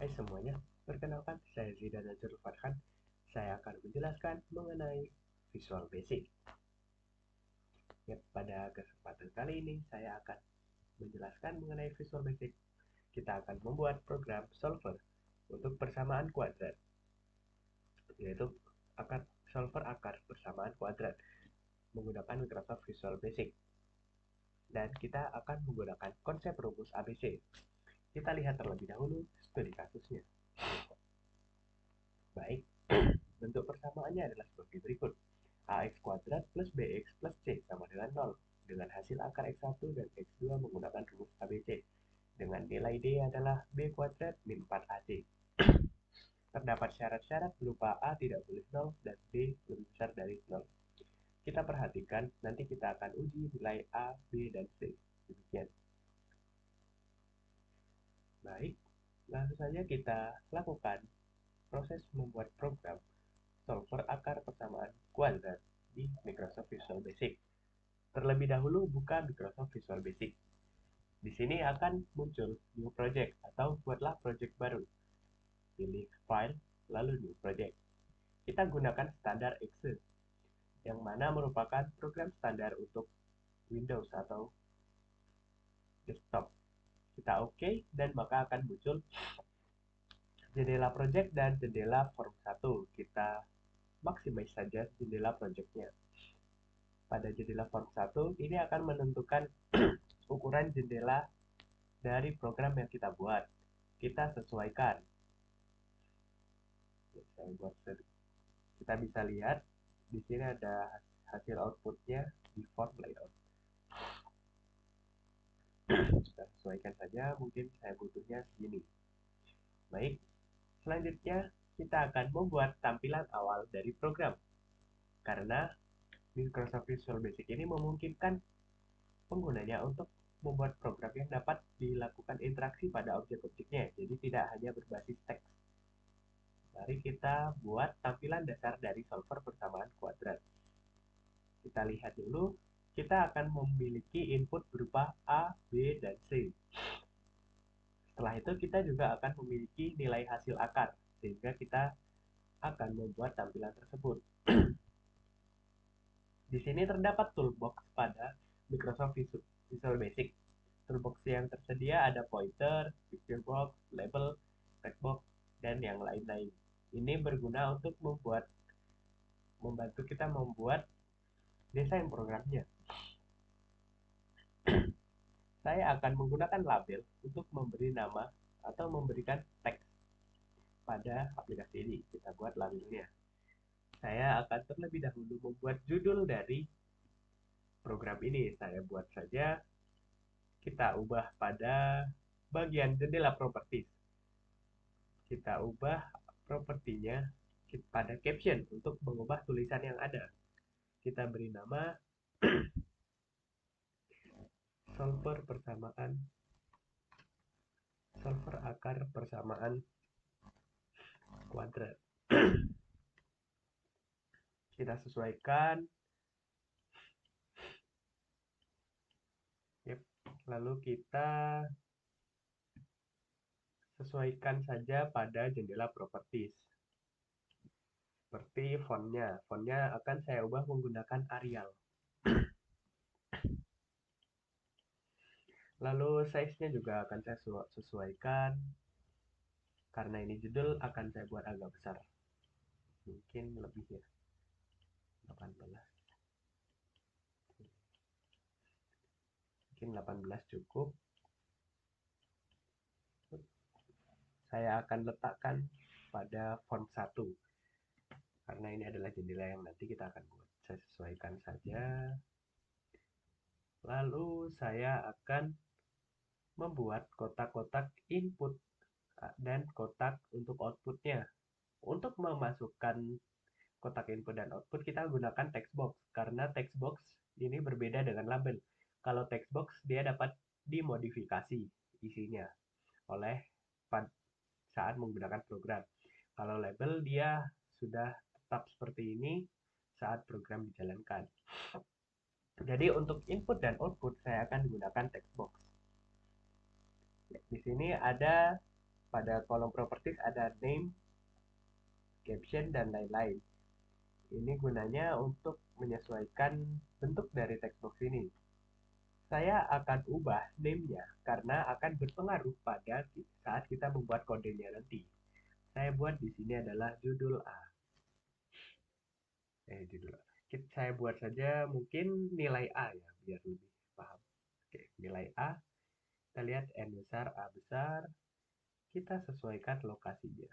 Hai semuanya, perkenalkan saya Zidan Nazrul Farhan. Saya akan menjelaskan mengenai Visual Basic. Ya, pada kesempatan kali ini saya akan menjelaskan mengenai Visual Basic. Kita akan membuat program solver untuk persamaan kuadrat, yaitu solver akar persamaan kuadrat menggunakan Microsoft Visual Basic. Dan kita akan menggunakan konsep rumus ABC. Kita lihat terlebih dahulu studi kasusnya. Baik, bentuk persamaannya adalah sebagai berikut. AX kuadrat plus BX plus C sama dengan 0. Dengan hasil akar X1 dan X2 menggunakan rumus ABC. Dengan nilai D adalah B kuadrat min 4AC. Terdapat syarat-syarat berupa A tidak boleh 0 dan B lebih besar dari 0. Kita perhatikan, nanti kita akan uji nilai A, B, dan C. Demikian. Baik, langsung saja kita lakukan proses membuat program solver akar persamaan kuadrat di Microsoft Visual Basic. Terlebih dahulu buka Microsoft Visual Basic. Di sini akan muncul new project atau buatlah project baru. Pilih file, lalu new project. Kita gunakan standar Exe, yang mana merupakan program standar untuk Windows atau desktop. Kita OK, dan maka akan muncul jendela project dan jendela form 1. Kita maximize saja jendela projectnya. Pada jendela form 1, ini akan menentukan ukuran jendela dari program yang kita buat. Kita sesuaikan. Kita bisa lihat di sini ada hasil outputnya di form layout. Kita sesuaikan saja, mungkin saya butuhnya segini. Baik, selanjutnya kita akan membuat tampilan awal dari program. Karena Microsoft Visual Basic ini memungkinkan penggunanya untuk membuat program yang dapat dilakukan interaksi pada objek-objeknya, jadi tidak hanya berbasis teks. Mari kita buat tampilan dasar dari solver persamaan kuadrat. Kita lihat dulu, kita akan memiliki input berupa A, B, dan C. Setelah itu kita juga akan memiliki nilai hasil akar, sehingga kita akan membuat tampilan tersebut. Di sini terdapat toolbox pada Microsoft Visual Basic. Toolbox yang tersedia ada pointer, picture box, label, text box, dan yang lain-lain. Ini berguna untuk membantu kita membuat desain programnya. Saya akan menggunakan label untuk memberi nama atau memberikan teks pada aplikasi ini. Kita buat labelnya. Saya akan terlebih dahulu membuat judul dari program ini. Saya buat saja, kita ubah pada bagian jendela properties. Kita ubah propertinya pada caption untuk mengubah tulisan yang ada. Kita beri nama solver akar persamaan kuadrat. Kita sesuaikan. Lalu kita sesuaikan saja pada jendela properties. Seperti fontnya. Fontnya akan saya ubah menggunakan Arial. Lalu size-nya juga akan saya sesuaikan. Karena ini judul, akan saya buat agak besar. Mungkin lebih ya. 18. Mungkin 18 cukup. Saya akan letakkan pada font 1. Karena ini adalah jendela yang nanti kita akan buat. Saya sesuaikan saja. Lalu saya akan membuat kotak-kotak input dan kotak untuk outputnya. Untuk memasukkan kotak input dan output, kita gunakan text box. Karena text box ini berbeda dengan label. Kalau text box, dia dapat dimodifikasi isinya oleh saat menggunakan program. Kalau label, dia sudah tetap seperti ini saat program dijalankan. Jadi untuk input dan output, saya akan gunakan text box. Di sini ada pada kolom properties ada name, caption, dan lain-lain. Ini gunanya untuk menyesuaikan bentuk dari text box ini. Saya akan ubah name-nya karena akan berpengaruh pada saat kita membuat kodenya nanti. Saya buat di sini adalah judul A. Judul A. Saya buat saja mungkin nilai A ya, biar lebih paham. Oke, nilai A. Kita lihat N besar, A besar. Kita sesuaikan lokasinya.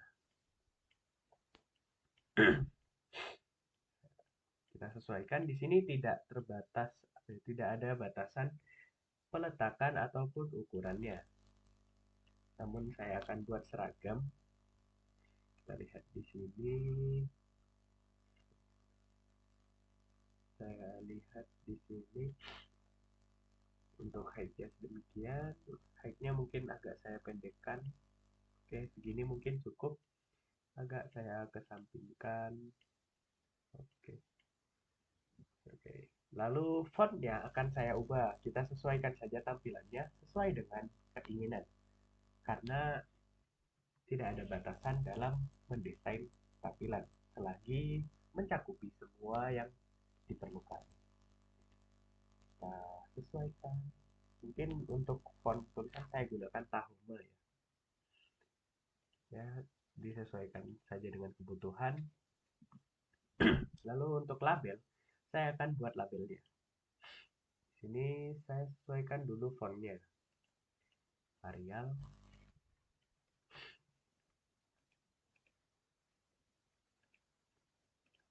Kita sesuaikan di sini tidak terbatas, tidak ada batasan peletakan ataupun ukurannya. Namun saya akan buat seragam. Kita lihat di sini. Saya lihat di sini untuk height-nya sedemikian. Height-nya mungkin agak saya pendekkan. Oke, segini mungkin cukup. Agak saya kesampingkan. Oke. Oke. Lalu fontnya akan saya ubah. Kita sesuaikan saja tampilannya sesuai dengan keinginan. Karena tidak ada batasan dalam mendesain tampilan selagi mencakupi semua yang diperlukan. Kita sesuaikan. Mungkin untuk font tulisan saya gunakan Tahoma ya. Ya, disesuaikan saja dengan kebutuhan. Lalu untuk label, saya akan buat labelnya. Di sini saya sesuaikan dulu fontnya. Arial.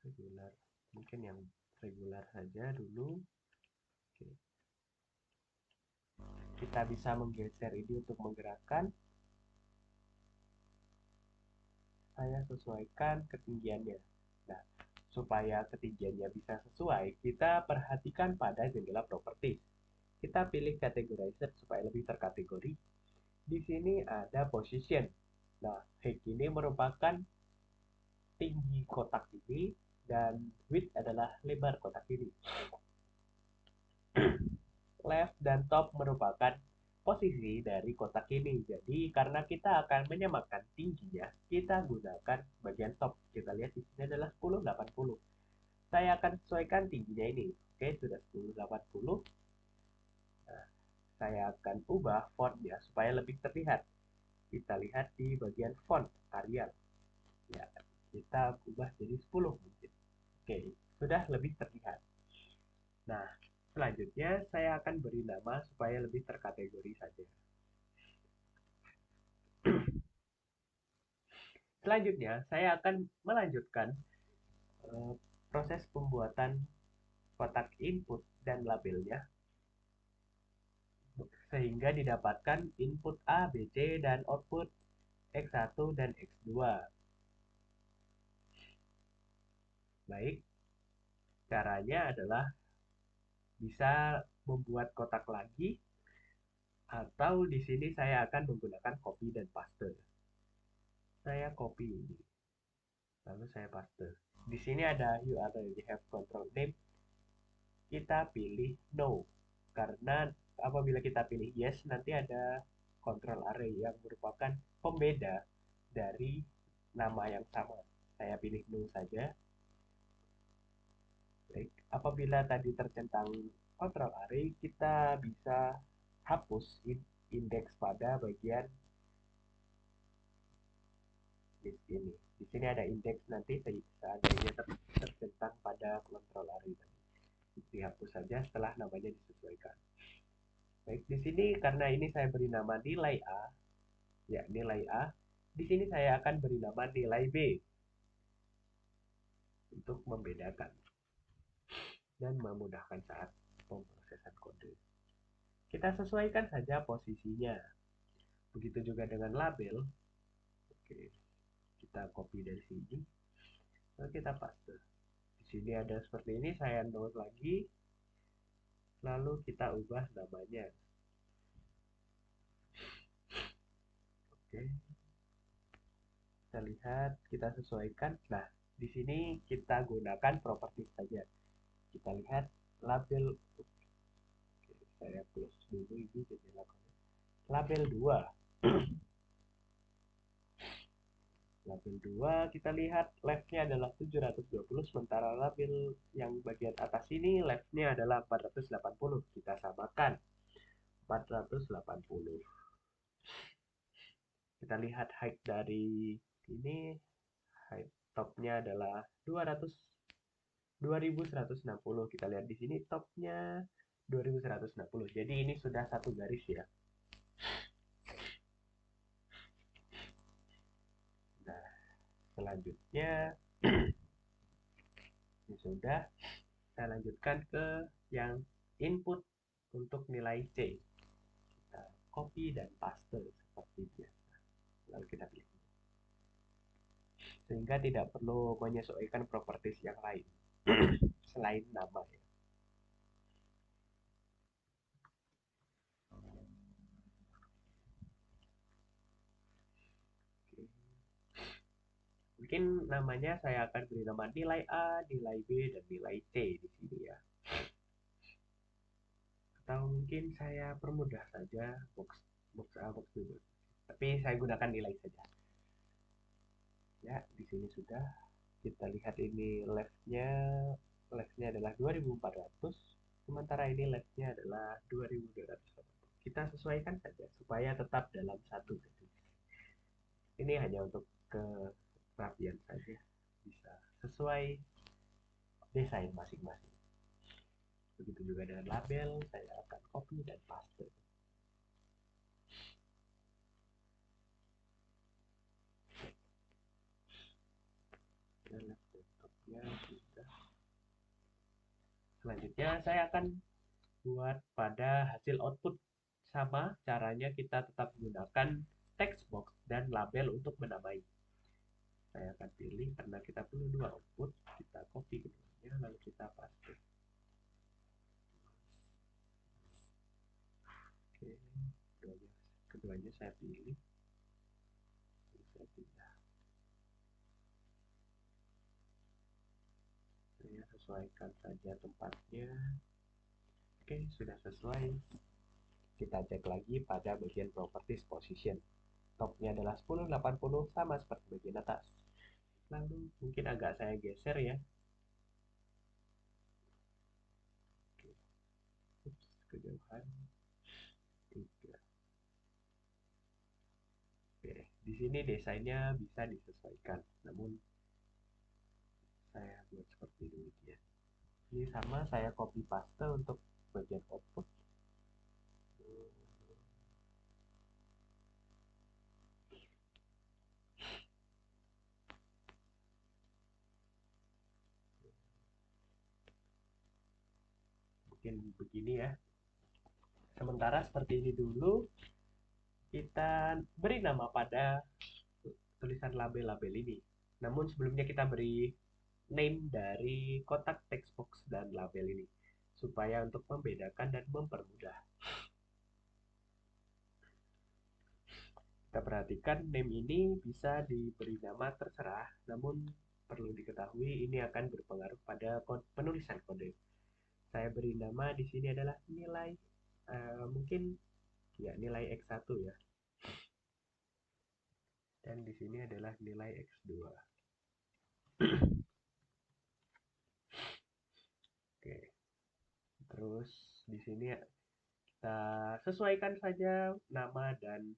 Regular. Mungkin yang regular saja dulu. Oke. Kita bisa menggeser ini untuk menggerakkan. Saya sesuaikan ketinggiannya. Nah, supaya ketinggiannya bisa sesuai, kita perhatikan pada jendela properties. Kita pilih categorizer supaya lebih terkategori. Di sini ada position. Nah, height ini merupakan tinggi kotak ini dan width adalah lebar kotak ini. Left dan top merupakan posisi dari kotak ini. Jadi karena kita akan menyamakan tingginya, kita gunakan bagian top. Kita lihat di sini adalah 1080. Saya akan sesuaikan tingginya ini. Oke, sudah 1080. Nah, saya akan ubah fontnya supaya lebih terlihat. Kita lihat di bagian font Arial. Ya, kita ubah jadi 10 mungkin. Oke, sudah lebih terlihat. Nah, selanjutnya saya akan beri nama supaya lebih terkategori saja. Selanjutnya, saya akan melanjutkan proses pembuatan kotak input dan labelnya sehingga didapatkan input A, B, C, dan output X1 dan X2. Baik, caranya adalah bisa membuat kotak lagi atau di sini saya akan menggunakan copy dan paste. Saya copy ini, lalu saya paste. Di sini ada you already have control name. Kita pilih no, karena apabila kita pilih yes, nanti ada control array yang merupakan pembeda dari nama yang sama. Saya pilih no saja. Baik, apabila tadi tercentang control array, kita bisa hapus indeks pada bagian list ini. Di sini ada indeks nanti seandainya tercentang pada control array tadi. Dihapus saja setelah namanya disesuaikan. Baik, di sini karena ini saya beri nama nilai A, ya nilai A. Di sini saya akan beri nama nilai B untuk membedakan dan memudahkan saat pemrosesan kode. Kita sesuaikan saja posisinya. Begitu juga dengan label. Oke, kita copy dari sini. Lalu kita paste. Di sini ada seperti ini, saya note lagi. Lalu kita ubah namanya. Oke. Kita lihat, kita sesuaikan. Nah, di sini kita gunakan properties saja. Kita lihat label. Oke, saya close dulu ini jendela. Label 2. Label 2 kita lihat leftnya adalah 720, sementara label yang bagian atas ini leftnya adalah 480. Kita samakan 480. Kita lihat height dari ini, height topnya adalah 200 2160. Kita lihat di sini topnya 2160. Jadi ini sudah satu garis ya. Nah, selanjutnya ini sudah. Kita lanjutkan ke yang input untuk nilai C. Kita copy dan paste seperti biasa. Lalu kita pilih. Sehingga tidak perlu menyesuaikan properties yang lain selain nama ya. Oke. Mungkin namanya saya akan beri nama nilai A, nilai B, dan nilai C di sini ya. Atau mungkin saya permudah saja box A, box B. Tapi saya gunakan nilai saja. Ya, di sini sudah. Kita lihat ini leftnya adalah 2400, sementara ini leftnya adalah 2200. Kita sesuaikan saja supaya tetap dalam satu garis. Ini hanya untuk kerapian saja, bisa sesuai desain masing-masing. Begitu juga dengan label, saya akan copy dan paste. Laptopnya sudah. Selanjutnya saya akan buat pada hasil output. Sama caranya, kita tetap menggunakan text box dan label untuk menamai. Saya akan pilih karena kita perlu dua output, kita copy keduanya lalu kita paste. Oke, keduanya saya pilih. Saya pindah. Saya sesuaikan saja tempatnya. Oke, sudah sesuai. Kita cek lagi pada bagian properties position. Topnya adalah 1080 sama seperti bagian atas. Lalu mungkin agak saya geser ya. Oke. Ups, kejauhan 3. Oke, di sini desainnya bisa disesuaikan. Namun saya buat seperti demikian. Ini sama, saya copy paste untuk bagian output. Mungkin begini ya. Sementara seperti ini dulu, kita beri nama pada tulisan label-label ini. Namun sebelumnya kita beri name dari kotak text box dan label ini, supaya untuk membedakan dan mempermudah. Kita perhatikan name ini bisa diberi nama terserah, namun perlu diketahui ini akan berpengaruh pada penulisan kode. Saya beri nama di sini adalah nilai, mungkin ya nilai X1 ya. Dan di sini adalah nilai X2. Oke. Terus di sini kita sesuaikan saja nama dan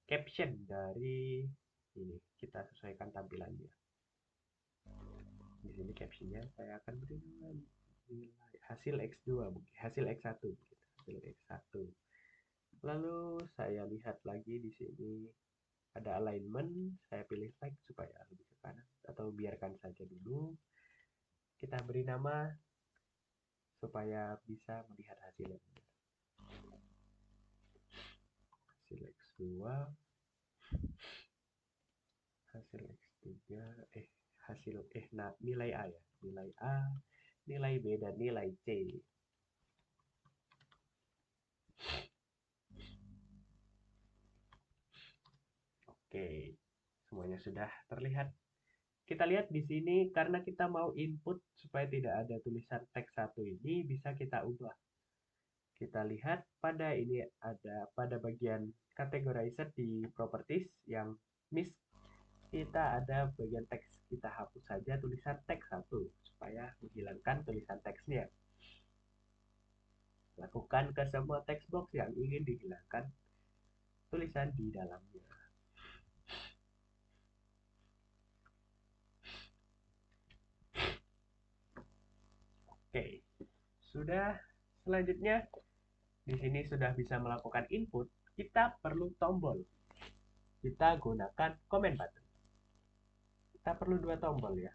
caption dari ini. Kita sesuaikan tampilannya. Di sini captionnya saya akan beri nilai hasil X2 mungkin, hasil X1 gitu. Hasil X1. Lalu saya lihat lagi di sini ada alignment, saya pilih right supaya lebih ke kanan atau biarkan saja dulu. Kita beri nama supaya bisa melihat hasilnya. Hasil X2, hasil X3, nah, nilai A ya, nilai A, nilai B, dan nilai C. Oke, semuanya sudah terlihat. Kita lihat di sini karena kita mau input supaya tidak ada tulisan teks satu ini, bisa kita ubah. Kita lihat pada ini ada pada bagian categorizer di properties yang miss kita ada bagian teks, kita hapus saja tulisan teks satu supaya menghilangkan tulisan teksnya. Lakukan ke semua text box yang ingin dihilangkan tulisan di dalamnya. Oke, sudah. Selanjutnya, di sini sudah bisa melakukan input. Kita perlu tombol. Kita gunakan command button. Kita perlu 2 tombol ya.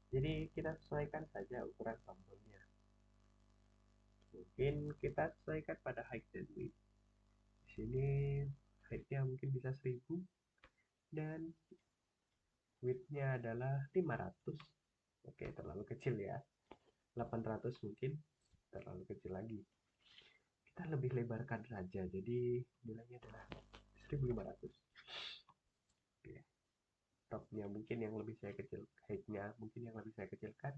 Jadi kita sesuaikan saja ukuran tombolnya. Mungkin kita sesuaikan pada height dan width. Di sini height-nya mungkin bisa 1000 dan width-nya adalah 500. Oke, terlalu kecil ya. 800 mungkin terlalu kecil lagi. Kita lebih lebarkan saja, jadi nilainya adalah 1500. Oke. Topnya mungkin yang lebih saya kecil, height-nya mungkin yang lebih saya kecilkan.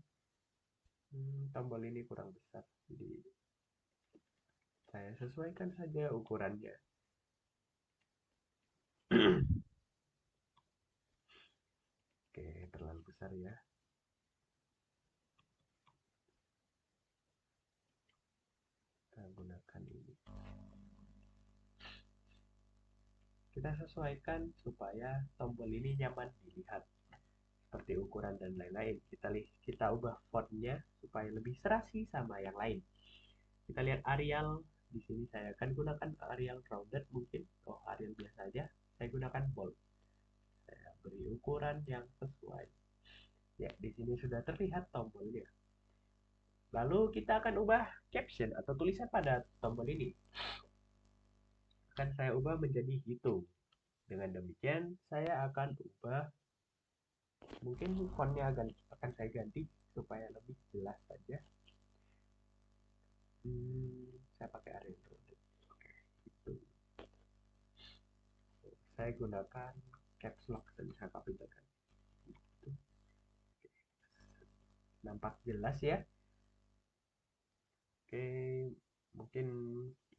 Tombol ini kurang besar, jadi saya sesuaikan saja ukurannya. Oke, terlalu besar ya. Kita gunakan ini. Kita sesuaikan supaya tombol ini nyaman dilihat, seperti ukuran dan lain-lain. Kita ubah fontnya supaya lebih serasi sama yang lain. Kita lihat Arial. Di sini saya akan gunakan Arial rounded mungkin. Oh, Arial biasa aja. Saya gunakan bold. Saya beri ukuran yang sesuai. Ya, di sini sudah terlihat tombolnya. Lalu kita akan ubah caption atau tulisan pada tombol ini. Akan saya ubah menjadi hitung. Dengan demikian, saya akan ubah, mungkin fontnya akan saya ganti supaya lebih jelas saja. Saya pakai Arial rounded. Oke, hitung. Saya gunakan caps lock dan saya kapitakan. Nampak jelas ya. Oke, mungkin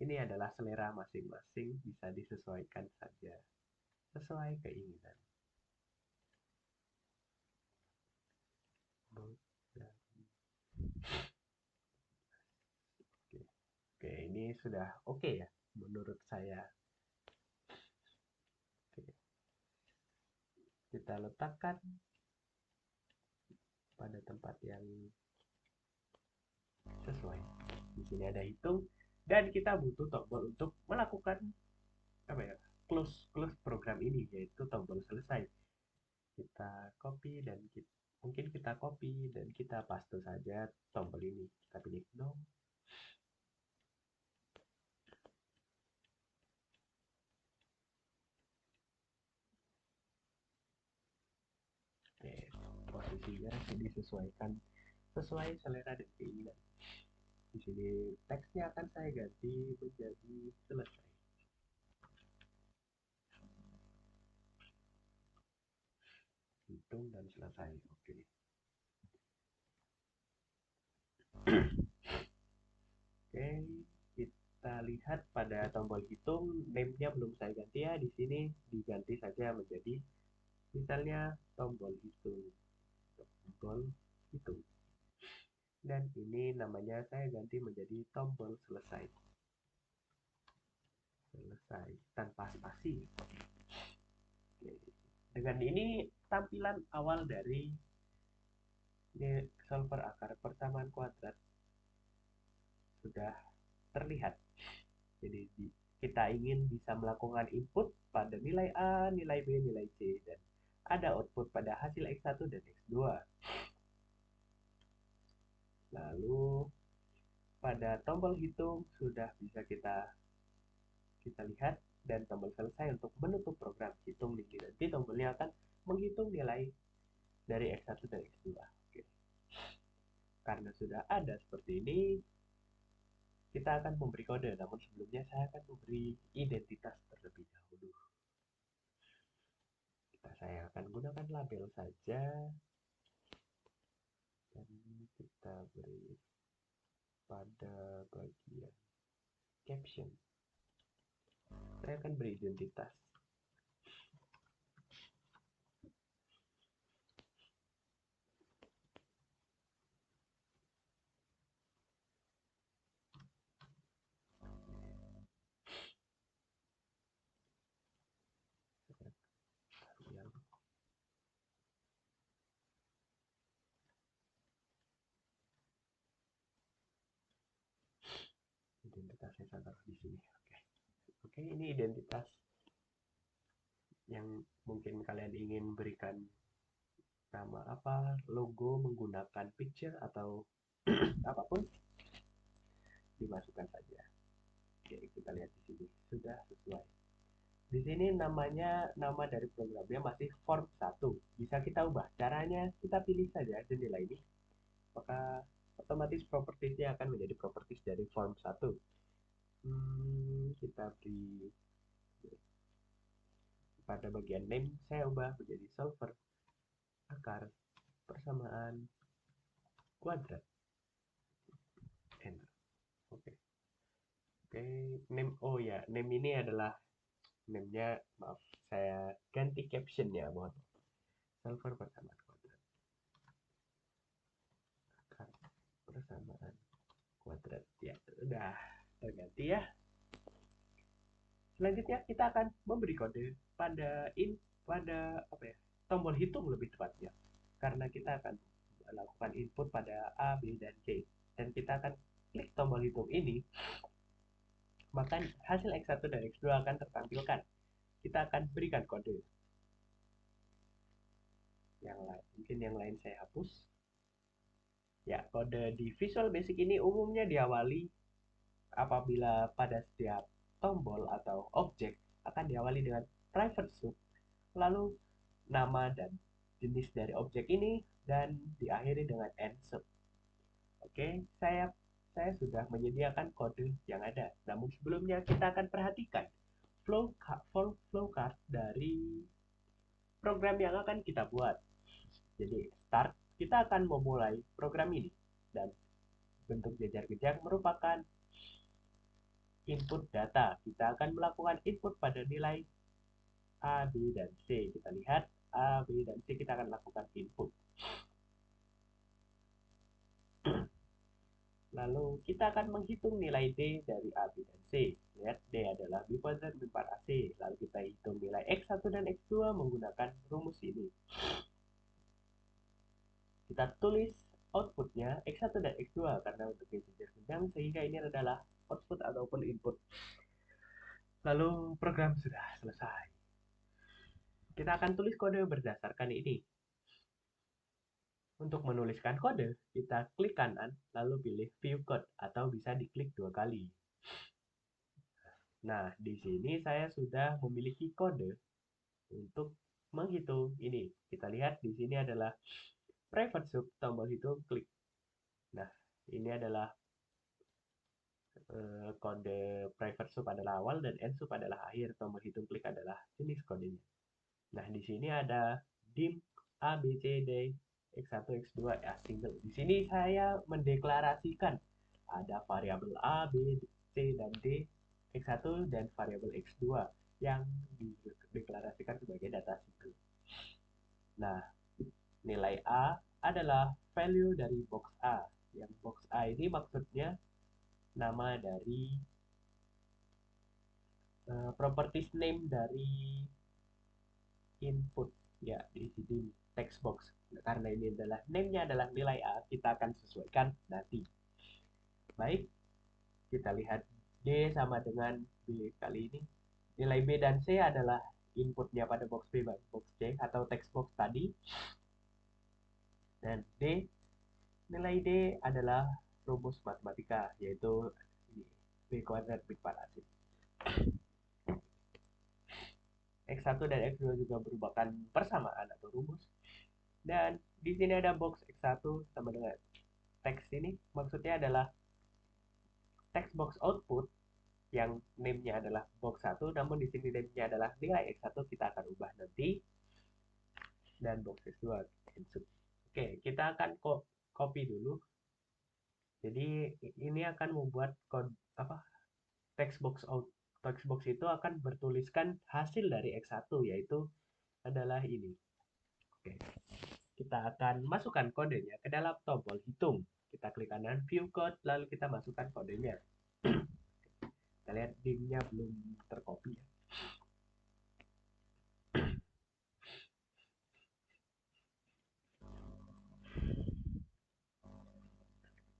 ini adalah selera masing-masing, bisa disesuaikan saja sesuai keinginan. Oke, ini sudah oke ya menurut saya. Oke, kita letakkan pada tempat yang sesuai. Di sini ada hitung dan kita butuh tombol untuk melakukan apa ya? Close program ini, yaitu tombol selesai. Kita copy dan mungkin kita copy dan kita paste saja tombol ini. Kita pilih no. Oke, posisinya disesuaikan sesuai selera dan keinginan. Di sini teksnya akan saya ganti menjadi selesai. Hitung dan selesai. Oke. Oke, kita lihat pada tombol hitung, name-nya belum saya ganti ya. Di sini diganti saja menjadi misalnya tombol hitung. Tombol hitung. Dan ini namanya saya ganti menjadi tombol selesai. Selesai tanpa spasi. Oke. Dengan ini tampilan awal dari solver akar persamaan kuadrat sudah terlihat. Jadi kita ingin bisa melakukan input pada nilai A, nilai B, nilai C, dan ada output pada hasil X1 dan X2. Lalu pada tombol hitung sudah bisa kita lihat, dan tombol selesai untuk menutup program hitung ini. Nanti tombolnya akan menghitung nilai dari X1 dan X2. Oke. Karena sudah ada seperti ini, kita akan memberi kode, namun sebelumnya saya akan memberi identitas terlebih dahulu. Saya akan gunakan label saja, dan kita beri pada bagian caption. Saya akan beri identitas. identitasnya saya taruh di sini. Oke, ini identitas yang mungkin kalian ingin berikan nama apa, logo menggunakan picture atau apapun, dimasukkan saja. Oke, kita lihat di sini sudah sesuai. Di sini namanya, nama dari programnya masih form 1. Bisa kita ubah. Caranya kita pilih saja jendela ini, maka otomatis propertiesnya akan menjadi properties dari form 1. Kita beri pada bagian name, saya ubah menjadi solver akar persamaan kuadrat. Enter. Oke. Oke, name, oh ya, name ini adalah name-nya, maaf, saya ganti caption-nya, mohon. Solver persamaan kuadrat. Akar persamaan kuadrat. Ya, udah terganti ya. Selanjutnya kita akan memberi kode pada apa ya, tombol hitung lebih tepatnya, karena kita akan melakukan input pada A, B, dan C, dan kita akan klik tombol hitung ini, maka hasil X1 dan X2 akan tertampilkan. Kita akan berikan kode yang lain, mungkin yang lain saya hapus ya. Kode di Visual Basic ini umumnya diawali apabila pada setiap tombol atau objek akan diawali dengan private sub, lalu nama dan jenis dari objek ini, dan diakhiri dengan end sub. Oke, saya sudah menyediakan kode yang ada. Namun sebelumnya kita akan perhatikan flowchart dari program yang akan kita buat. Jadi start, kita akan memulai program ini, dan bentuk jejar-jejar merupakan input data. Kita akan melakukan input pada nilai A, B, dan C. Kita lihat A, B, dan C, kita akan lakukan input. Lalu kita akan menghitung nilai D dari A, B, dan C. Lihat, D adalah B kuadrat B 4 AC. Lalu kita hitung nilai X1 dan X2 menggunakan rumus ini. Kita tulis outputnya X1 dan X2 karena untuk integer genjang, sehingga ini adalah output ataupun input. Lalu program sudah selesai. Kita akan tulis kode berdasarkan ini. Untuk menuliskan kode, kita klik kanan, lalu pilih View Code, atau bisa diklik 2 kali. Nah, di sini saya sudah memiliki kode untuk menghitung ini. Kita lihat di sini adalah private sub, tombol hitung, klik. Nah, ini adalah kode private sub adalah awal dan end sub adalah akhir. Tombol hitung klik adalah jenis kodenya. Nah, di sini ada dim A, B, C, D, X1, X2, ya single. Di sini saya mendeklarasikan ada variabel A, B, C, dan D, X1, dan variabel X2 yang dideklarasikan sebagai data single. Nah, nilai A adalah value dari box A. Yang box A ini maksudnya nama dari properties name dari input ya, di sini text box. Karena ini adalah name-nya adalah nilai A, kita akan sesuaikan nanti. Baik, kita lihat D sama dengan B kali ini. Nilai B dan C adalah inputnya pada box B dan box C atau text box tadi. Dan D, nilai D adalah rumus matematika, yaitu B kuadrat B padanan. X1 dan X2 juga merupakan persamaan atau rumus. Dan di sini ada box X1 sama dengan teks ini, maksudnya adalah text box output yang name-nya adalah box 1, namun di sini name-nya adalah nilai X1, kita akan ubah nanti. Dan box X2 insert. Oke, kita akan copy dulu. Jadi ini akan membuat kode apa? Text box itu akan bertuliskan hasil dari X1, yaitu adalah ini. Oke. Kita akan masukkan kodenya ke dalam tombol hitung. Kita klik kanan view code, lalu kita masukkan kodenya. Kita lihat dim-nya belum tercopy ya.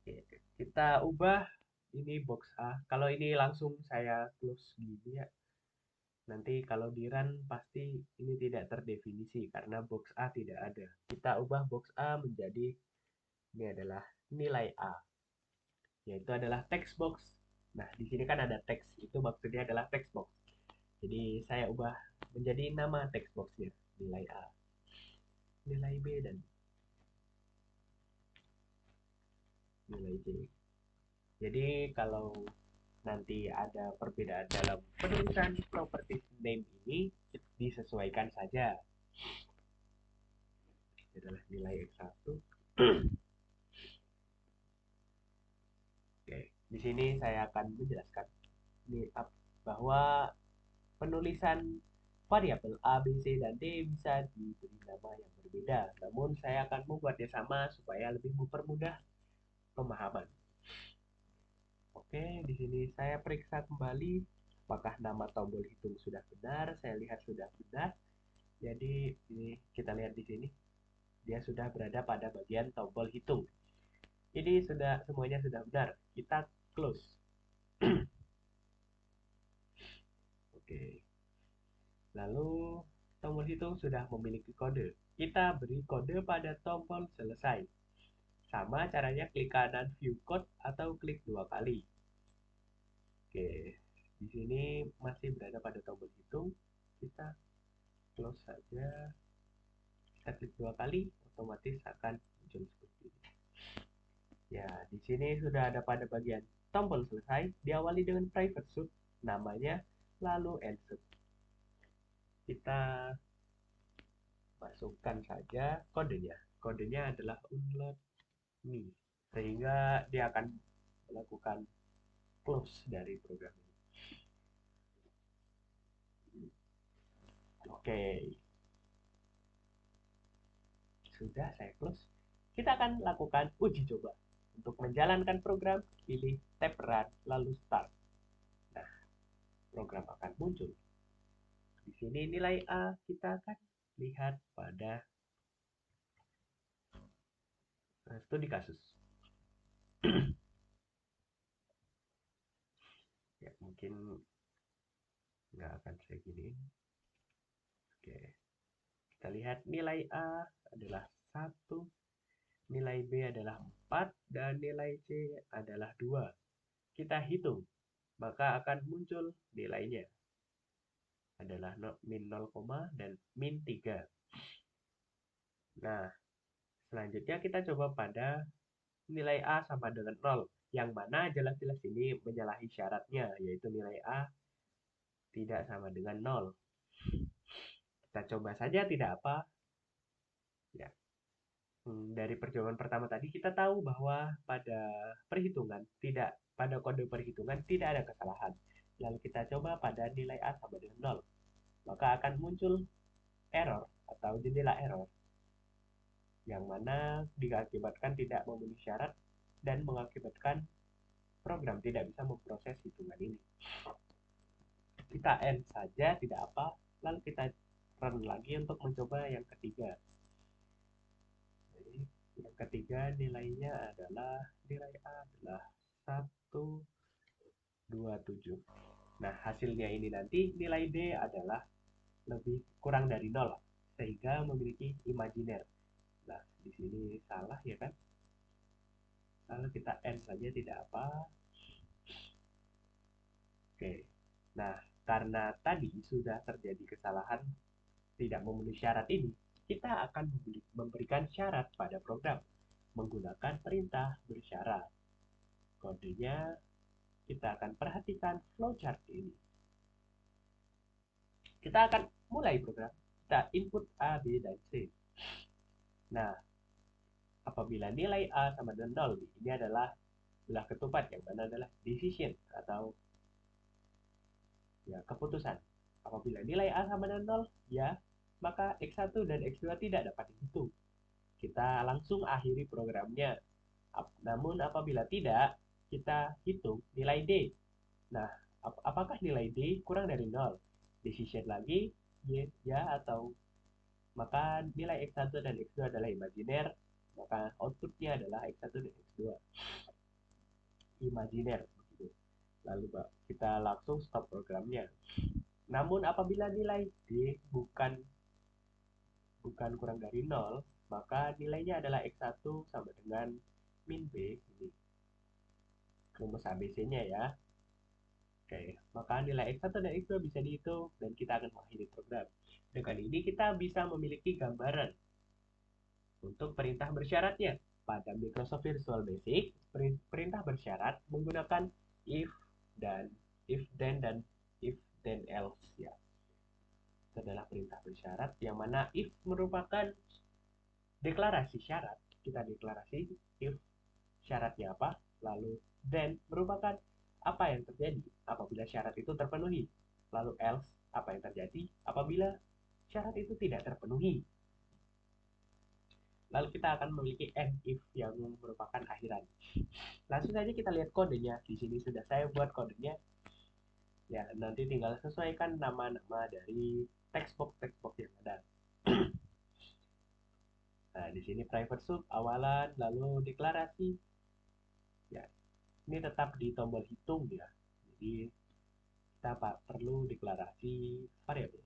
Oke, kita ubah ini box A. Kalau ini langsung saya close gini ya, nanti kalau di run pasti ini tidak terdefinisi karena box A tidak ada. Kita ubah box A menjadi ini adalah nilai A, yaitu adalah text box. Nah, di sini kan ada teks, itu maksudnya adalah text box. Jadi saya ubah menjadi nama text boxnya, nilai A, nilai B, dan nilai C. Jadi kalau nanti ada perbedaan dalam penulisan property name ini, disesuaikan saja. Ini adalah nilai X1. Oke, di sini saya akan menjelaskan bahwa penulisan variabel A, B, C, dan D bisa diberi nama yang berbeda. Namun saya akan membuatnya sama supaya lebih mempermudah pemahaman. Oke, di sini saya periksa kembali apakah nama tombol hitung sudah benar. Saya lihat sudah benar. Jadi ini kita lihat di sini dia sudah berada pada bagian tombol hitung. Ini sudah semuanya sudah benar. Kita close. Oke. Lalu tombol hitung sudah memiliki kode. Kita beri kode pada tombol selesai. Sama caranya klik kanan view code atau klik 2 kali. Oke, di sini masih berada pada tombol hitung. Kita close saja. Kita klik 2 kali, otomatis akan muncul seperti ini. Ya, di sini sudah ada pada bagian tombol selesai, diawali dengan private sub, namanya, lalu end sub. Kita masukkan saja kodenya. Kodenya adalah unload me, sehingga dia akan melakukan close dari program ini. Oke, sudah saya close. Kita akan lakukan uji coba. Untuk menjalankan program, pilih tab run, lalu start. Nah, program akan muncul. Di sini nilai A kita akan lihat pada studi kasus. Ya, mungkin nggak akan saya gini. Oke, kita lihat nilai A adalah 1, nilai B adalah 4, dan nilai C adalah 2. Kita hitung, maka akan muncul nilainya. Adalah min 0, dan min 3. Nah, selanjutnya kita coba pada nilai A sama dengan 0, yang mana jelas-jelas ini menyalahi syaratnya, yaitu nilai A tidak sama dengan 0. Kita coba saja tidak apa. Ya, dari percobaan pertama tadi kita tahu bahwa pada perhitungan pada kode perhitungan tidak ada kesalahan. Lalu kita coba pada nilai A sama dengan 0. Maka akan muncul error atau jendela error, yang mana diakibatkan tidak memenuhi syarat dan mengakibatkan program tidak bisa memproses hitungan ini. Kita end saja, tidak apa. Lalu kita run lagi untuk mencoba yang ketiga. Jadi, yang ketiga nilainya adalah nilai A adalah 127. Nah, hasilnya ini nanti nilai D adalah lebih kurang dari 0, sehingga memiliki imajiner. Nah, di sini salah ya kan? Lalu kita end saja, tidak apa. Oke. Nah, karena tadi sudah terjadi kesalahan tidak memenuhi syarat ini, kita akan memberikan syarat pada program menggunakan perintah bersyarat. Kodenya kita akan perhatikan flowchart ini. Kita akan mulai program. Kita input A, B, dan C. Nah, apabila nilai A sama dengan 0, ini adalah belah ketupat, yang mana adalah decision atau ya keputusan. Apabila nilai A sama dengan 0, ya, maka X1 dan X2 tidak dapat dihitung. Kita langsung akhiri programnya. Namun apabila tidak, kita hitung nilai D. Nah, apakah nilai D kurang dari 0? Decision lagi, ya atau maka nilai X1 dan X2 adalah imajiner, maka outputnya adalah X1 dan X2. Imajiner. Lalu kita langsung stop programnya. Namun apabila nilai D bukan kurang dari 0, maka nilainya adalah X1 sama dengan min B. Ini rumus ABC-nya ya. Oke, maka nilai X1 dan X2 bisa dihitung dan kita akan mengakhiri program. Dengan ini kita bisa memiliki gambaran untuk perintah bersyaratnya. Pada Microsoft Visual Basic, perintah bersyarat menggunakan if dan if then dan if then else ya. Itu adalah perintah bersyarat yang mana if merupakan deklarasi syarat. Kita deklarasi if syaratnya apa, lalu then merupakan apa yang terjadi apabila syarat itu terpenuhi, lalu else apa yang terjadi apabila syarat itu tidak terpenuhi. Lalu kita akan memiliki end if yang merupakan akhiran. Langsung saja kita lihat kodenya. Di sini sudah saya buat kodenya. Ya, nanti tinggal sesuaikan nama-nama dari textbox yang ada. Nah, di sini private sub awalan, lalu deklarasi. Ya, ini tetap di tombol hitung ya. Jadi kita perlu deklarasi variabel.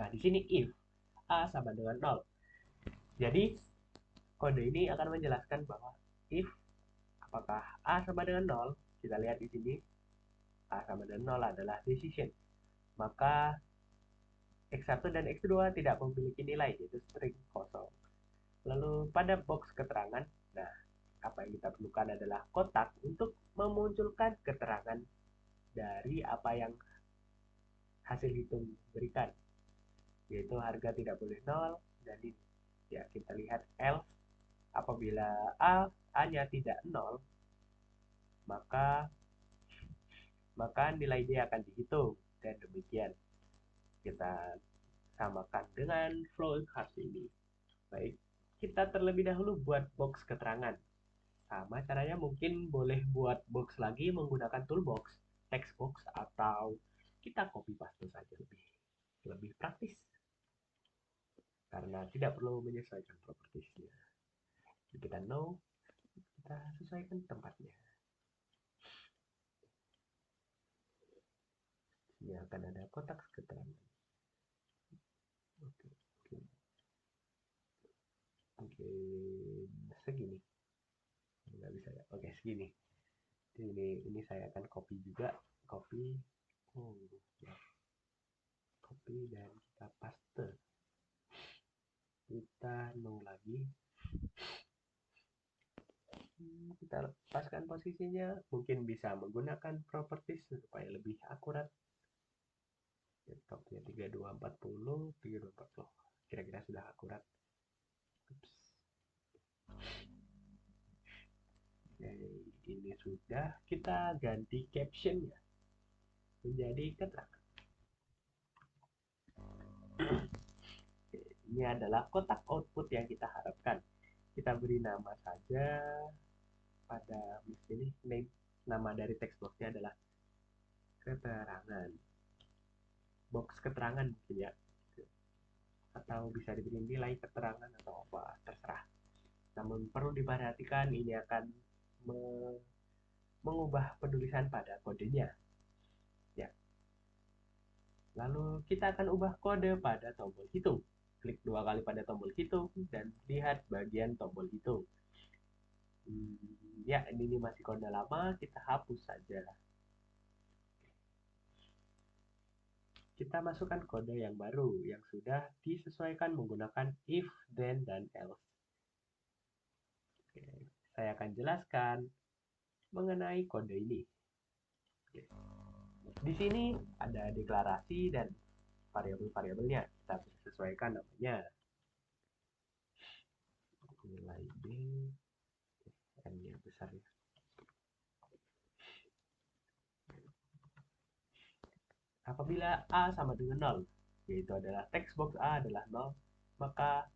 Nah, di sini if a sama dengan 0. Jadi kode ini akan menjelaskan bahwa if apakah a sama dengan 0, kita lihat di sini a sama dengan 0 adalah decision. Maka X1 dan X2 tidak memiliki nilai, yaitu string kosong. Lalu pada box keterangan, nah apa yang kita perlukan adalah kotak untuk memunculkan keterangan dari apa yang hasil hitung berikan, yaitu harga tidak boleh 0 dan ini. Ya, kita lihat else apabila A-nya tidak 0, maka nilai D akan dihitung dan demikian. Kita samakan dengan flow chart ini. Baik, kita terlebih dahulu buat box keterangan. Sama caranya mungkin boleh buat box lagi menggunakan toolbox, text box, atau kita copy paste saja lebih praktis karena tidak perlu menyesuaikan propertiesnya. Kita know, kita sesuaikan tempatnya. Ini akan ada kotak keterangan. Oke, segini. Nggak bisa ya. Oke, segini. Ini saya akan copy juga, copy, ya. Copy dan kita paste. Kita no lagi. Kita lepaskan posisinya, mungkin bisa menggunakan properties supaya lebih akurat. Topnya 3240, 3240. Kira-kira sudah akurat. Oops. Oke, ini sudah. Kita ganti captionnya menjadi keterangan. Ini adalah kotak output yang kita harapkan. Kita beri nama saja pada ini name, nama dari text boxnya adalah keterangan. Box keterangan mungkin ya. Atau bisa diberi nilai keterangan atau apa, terserah. Namun perlu diperhatikan ini akan mengubah penulisan pada kodenya. Ya. Lalu kita akan ubah kode pada tombol hitung. Klik 2 kali pada tombol hitung dan lihat bagian tombol hitung. Ya, ini masih kode lama, kita hapus saja. Kita masukkan kode yang baru yang sudah disesuaikan menggunakan if, then, dan else. Oke, saya akan jelaskan mengenai kode ini. Oke. Di sini ada deklarasi dan variabel-variabelnya. Kita sesuaikan namanya. Nilai B, N-nya besar ya. Apabila A sama dengan 0, yaitu adalah text box A adalah 0, maka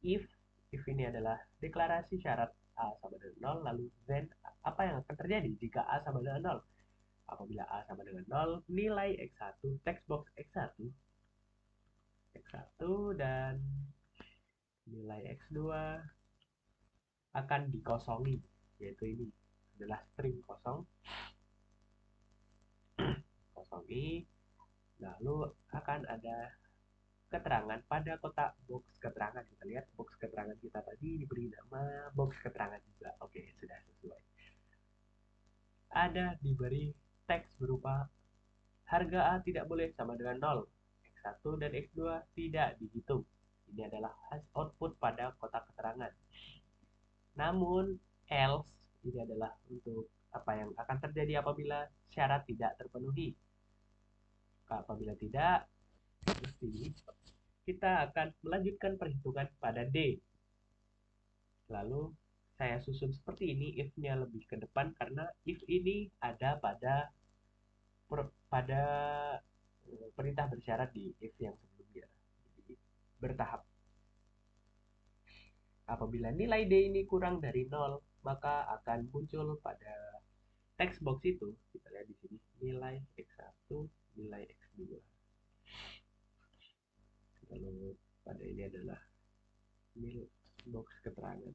if ini adalah deklarasi syarat A sama dengan 0, lalu then apa yang akan terjadi jika A sama dengan 0? Apabila A sama dengan 0, nilai X1, text box X1 dan nilai X2 akan dikosongi, yaitu ini adalah string kosong. kosongi, lalu akan ada keterangan pada kotak box keterangan. Kita lihat box keterangan kita tadi diberi nama box keterangan juga. Oke, sudah sesuai. Ada diberi teks berupa harga A tidak boleh sama dengan 0. X1 dan X2 tidak dihitung. Ini adalah output pada kotak keterangan. Namun else ini adalah untuk apa yang akan terjadi apabila syarat tidak terpenuhi. Apabila tidak, mesti kita akan melanjutkan perhitungan pada D. Lalu saya susun seperti ini, if-nya lebih ke depan karena if ini ada pada perintah bersyarat di if yang sebelumnya. Jadi, bertahap. Apabila nilai D ini kurang dari 0, maka akan muncul pada text box itu, kita lihat di sini, nilai X1, nilai X2. Lalu pada ini adalah nilai box keterangan.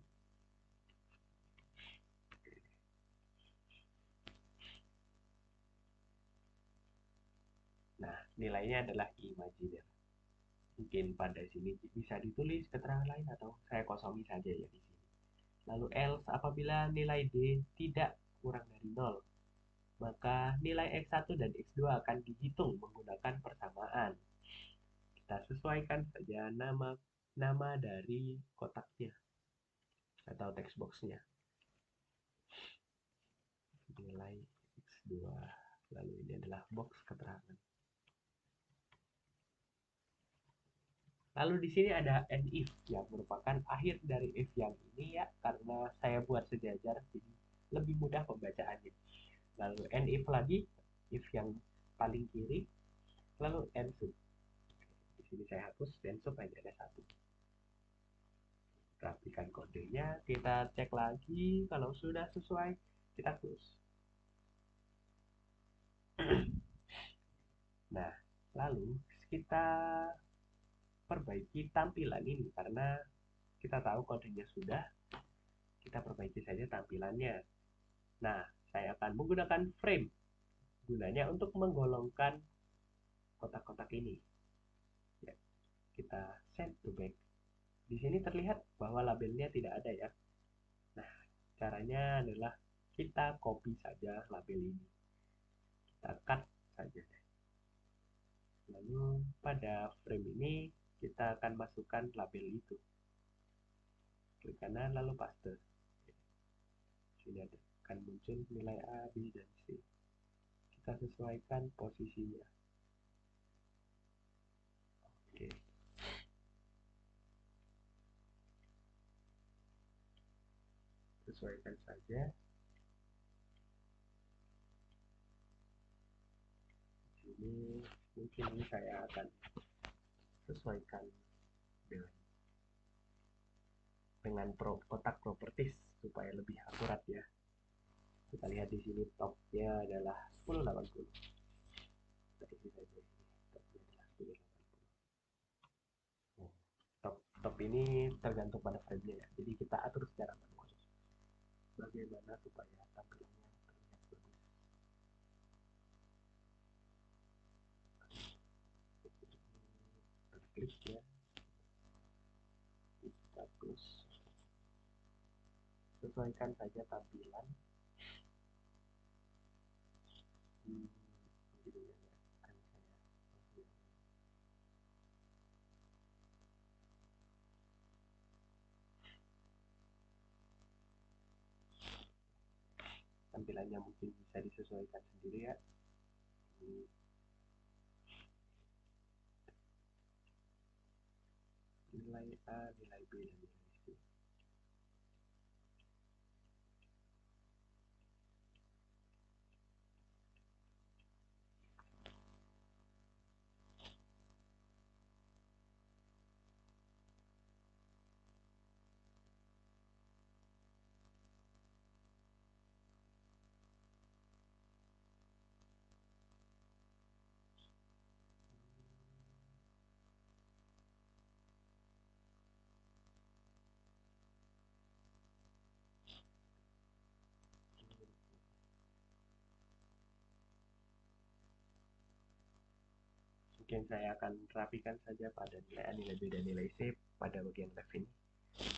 Nah, nilainya adalah imajiner. Mungkin pada sini bisa ditulis keterangan lain atau saya kosongi saja ya di sini. Lalu else apabila nilai D tidak kurang dari 0, maka nilai X1 dan X2 akan dihitung menggunakan persamaan. Kita sesuaikan saja nama dari kotaknya atau text boxnya. Nilai X2. Lalu ini adalah box keterangan. Lalu di sini ada and if yang merupakan akhir dari if yang ini ya, karena saya buat sejajar jadi lebih mudah pembacaannya. Lalu and if lagi, if yang paling kiri, lalu and sub. Di sini saya hapus dan sub hanya ada satu. Rapikan kodenya, kita cek lagi kalau sudah sesuai, kita close. Nah, lalu kita perbaiki tampilan ini karena kita tahu kodenya sudah, kita perbaiki saja tampilannya. Nah, saya akan menggunakan frame gunanya untuk menggolongkan kotak-kotak ini. Ya, kita send to back. Di sini terlihat bahwa labelnya tidak ada ya. Nah, caranya adalah kita copy saja label ini. Kita cut saja. Lalu pada frame ini kita akan masukkan label itu. Klik kanan lalu paste. Sini akan muncul nilai A, B, dan C. Kita sesuaikan posisinya. Oke. Sesuaikan saja. Ini mungkin ini saya akan sesuaikan dengan kotak properties supaya lebih akurat ya. Kita lihat di sini topnya adalah 1080. Kita isi saja ini. Topnya adalah 1080. Top ini tergantung pada frame-nya ya. Jadi kita atur secara manual. Bagaimana supaya tampilannya terlihat bagus. Klik ya. Kita close. Sesuaikan saja tampilan. Tampilannya mungkin bisa disesuaikan sendiri ya. Nilai A, nilai B, dan nilai C. Mungkin saya akan rapikan saja pada nilai B dan nilai C pada bagian left ini.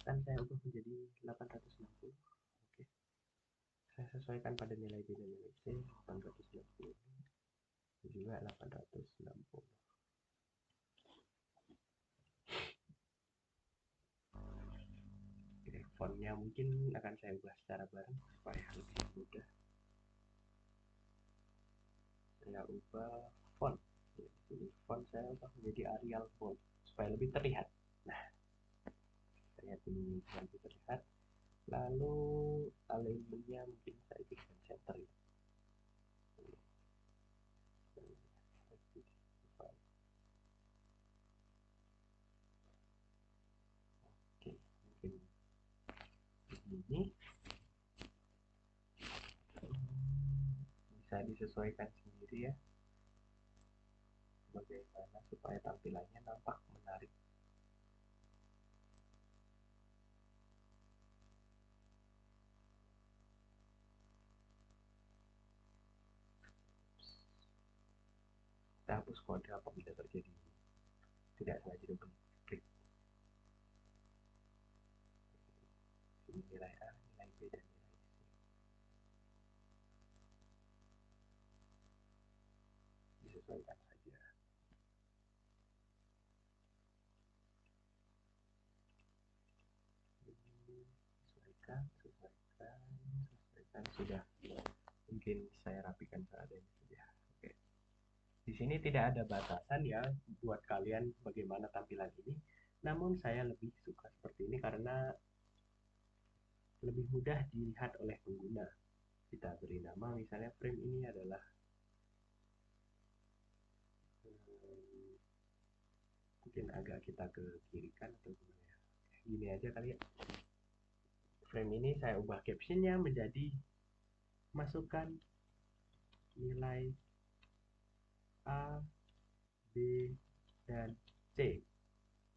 Dan saya ubah menjadi 860. Oke. Saya sesuaikan pada nilai B dan nilai C 860 juga 860. Oke, fontnya mungkin akan saya ubah secara bareng supaya lebih mudah. Saya ubah font. Jadi font saya ubah menjadi Arial font supaya lebih terlihat. Nah, terlihat ini lebih terlihat. Lalu alignmentnya mungkin saya jadikan center ya. Oke, mungkin begini. Bisa disesuaikan sendiri ya, bagaimana supaya tampilannya nampak menarik. Kita hapus kode apabila terjadi tidak sengaja double klik. Ini nilai A, nilai B, dan nilai C. Disesuaikan saja. Sesuaikan, sudah. Mungkin saya rapikan seadanya saja. Oke. Di sini tidak ada batasan ya buat kalian bagaimana tampilan ini. Namun saya lebih suka seperti ini karena lebih mudah dilihat oleh pengguna. Kita beri nama, misalnya frame ini adalah mungkin agak kita ke kiri kan atau gimana ya. Gini aja kali ya. Frame ini saya ubah captionnya menjadi masukkan nilai A, B, dan C.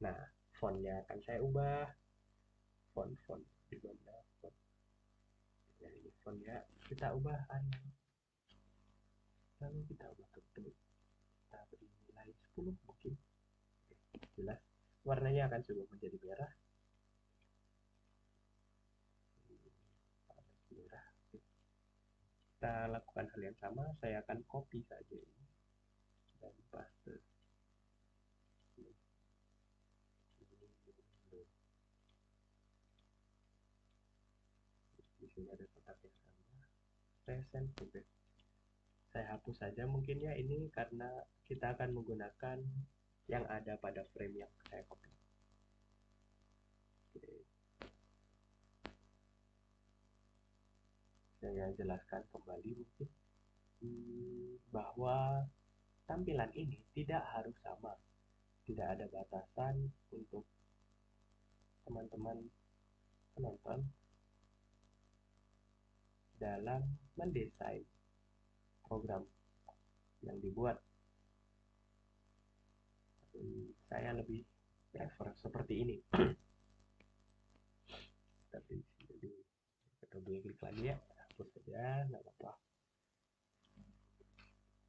Nah, fontnya akan saya ubah. Font di mana font. Nah, ini fontnya kita ubah Arial. Lalu kita ubah bentuk. Kita beri nilai 10 mungkin. Oke, jelas. Warnanya akan sudah menjadi merah. Merah. Kita lakukan hal yang sama. Saya akan copy saja ini dan paste. Di sini ada kotak yang sama. Present progress. Saya hapus saja mungkin ya ini karena kita akan menggunakan yang ada pada frame yang saya copy. Oke. Saya jelaskan kembali mungkin bahwa tampilan ini tidak harus sama. Tidak ada batasan untuk teman-teman penonton dalam mendesain program yang dibuat. Saya lebih prefer seperti ini. Tapi jadi kita klik lagi ya, hapus saja, nggak apa-apa.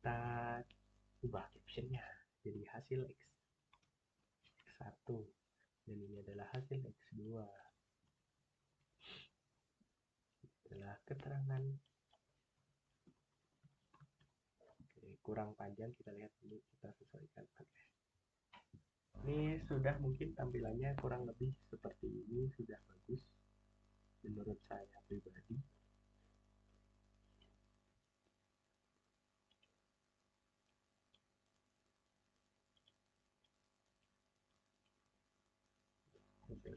Kita ubah captionnya jadi hasil X1 dan ini adalah hasil X2 adalah keterangan. Oke, kurang panjang, kita lihat dulu, kita sesuaikan. Oke. Ini sudah mungkin tampilannya kurang lebih seperti ini, sudah bagus menurut saya pribadi. Oke,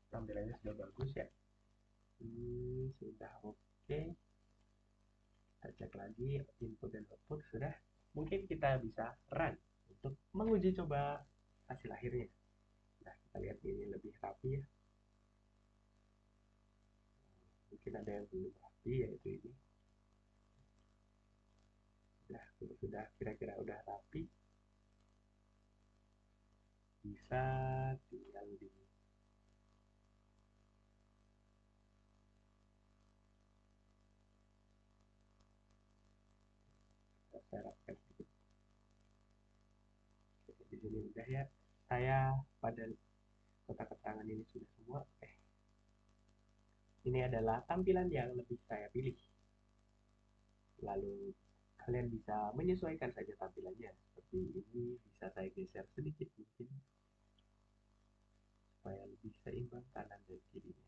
tampilannya sudah bagus ya. Ini sudah oke. Kita cek lagi input dan output sudah. Mungkin kita bisa run untuk menguji coba hasil akhirnya. Nah, kita lihat ini lebih rapi ya. Mungkin ada yang belum rapi, yaitu ini. Sudah kira-kira udah rapi. Bisa tinggal di saya rapkan sedikit. sudah ya, saya pada kotak keterangan ini sudah semua. Ini adalah tampilan yang lebih saya pilih. Lalu kalian bisa menyesuaikan saja tampilannya. Seperti ini bisa saya geser sedikit mungkin supaya lebih seimbang kanan dan kirinya.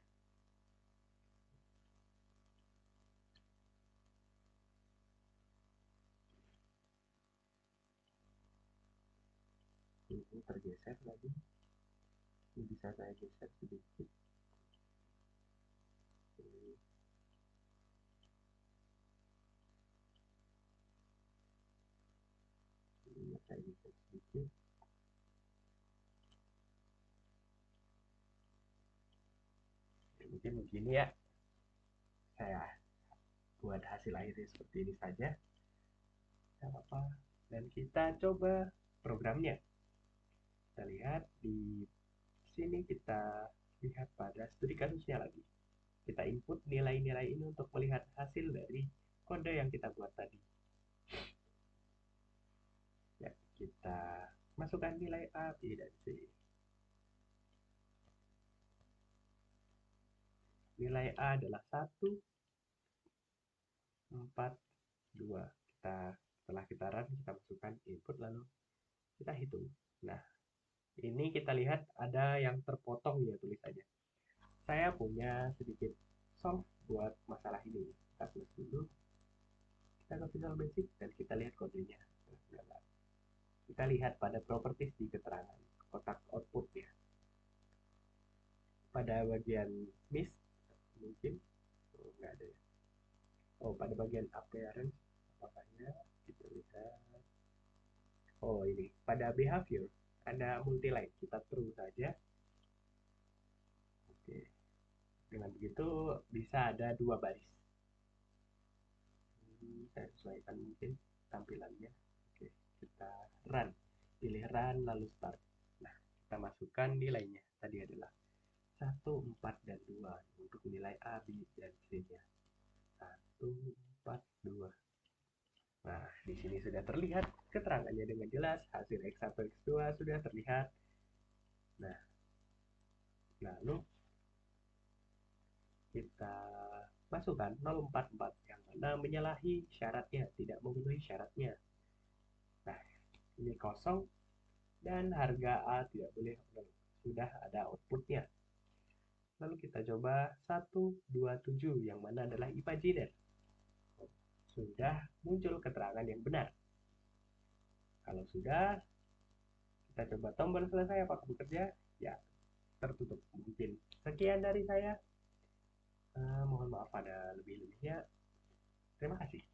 Ini tergeser lagi. Ini bisa saya geser sedikit. Ini saya geser sedikit. Mungkin begini ya, saya buat hasil akhirnya seperti ini saja. Tidak apa-apa. Dan kita coba programnya. Kita lihat di sini, kita lihat pada studi kasusnya lagi. Kita input nilai-nilai ini untuk melihat hasil dari kode yang kita buat tadi. Ya, kita masukkan nilai A, B, dan C. Nilai A adalah 1, 4, 2. Setelah kita run, kita masukkan input lalu kita hitung. Nah, ini kita lihat ada yang terpotong ya tulisannya. Saya punya sedikit solve buat masalah ini. Kita close dulu. Kita ke Visual Basic dan kita lihat kodenya. Kita lihat pada properties di keterangan kotak output ya. Pada bagian mist mungkin nggak ada ya. Oh, pada bagian appearance apakahnya kita lihat. Oh, ini pada behavior ada multi line, kita true saja. Oke, dengan begitu bisa ada 2 baris. Saya sesuaikan mungkin tampilannya. Oke, kita run, pilih run lalu start. Nah, kita masukkan nilainya tadi adalah 1, 4, dan 2 untuk nilai A, B, dan C-nya. 1, 4, 2. Nah, di sini sudah terlihat keterangannya dengan jelas. Hasil X1, X2 sudah terlihat. Nah, lalu kita masukkan 044 yang mana menyalahi syaratnya, tidak memenuhi syaratnya. Nah, ini kosong dan harga A tidak boleh 0. Sudah ada outputnya. Lalu kita coba 127 yang mana adalah imaginer. Sudah muncul keterangan yang benar. Kalau sudah, kita coba tombol selesai apakah bekerja. Ya, tertutup mungkin. Sekian dari saya. Mohon maaf ada lebih-lebihnya. Terima kasih.